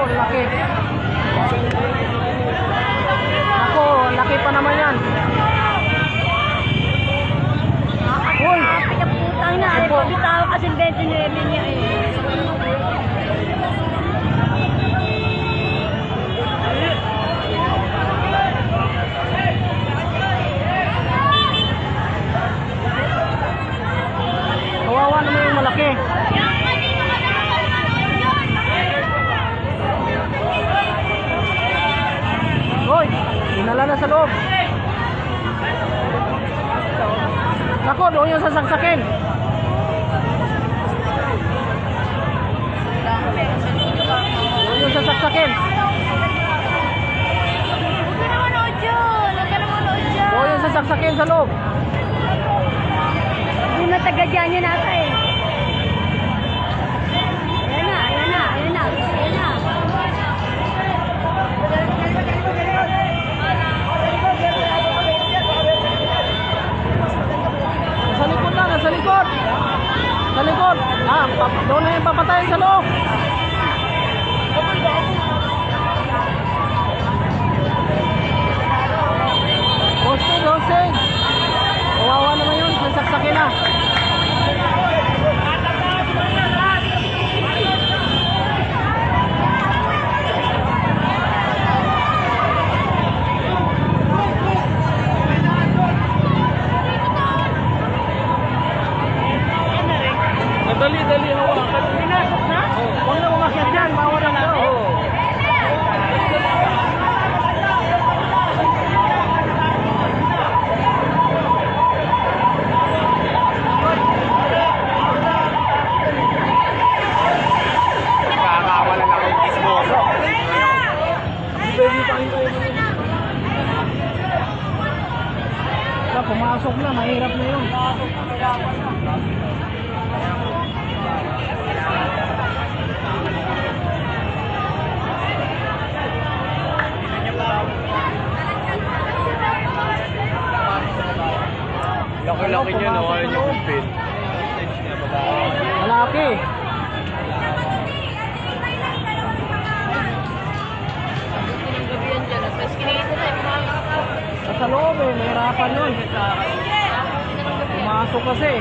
laki. Ako, laki pa naman yan. Uy! Pinaputang na. Ay, pabitaw kasi 29 niya eh. Kawawa naman yung malaki. Hoy! Dinala na sa loob. Nako, doon yung sasaksakin. Doon yung sasaksakin. Huwag ka na manood dyan. Huwag ka na manood dyan. Doon yung sasaksakin sa loob. Doon na taga dyan yun ata eh. Ayan na, ayan na, ayan na. Ayan na. Sa likod na, nasa likod. Sa likod. Ah, doon na yung papatayin sa loob. Hosting, hosting. Kawawa naman yun, sasaksakin na. Dali, hawakan. Pinasok na? Oo. Huwag na umakyat dyan, bawal na lang. Oo. Nakakawalan ako yung kismoso. Pumasok na, mahirap na yun. Laki-laki niya, no? Ayaw niya kumpin. Malaki. Sa loob eh, mahirapan yun. Pumasok kasi.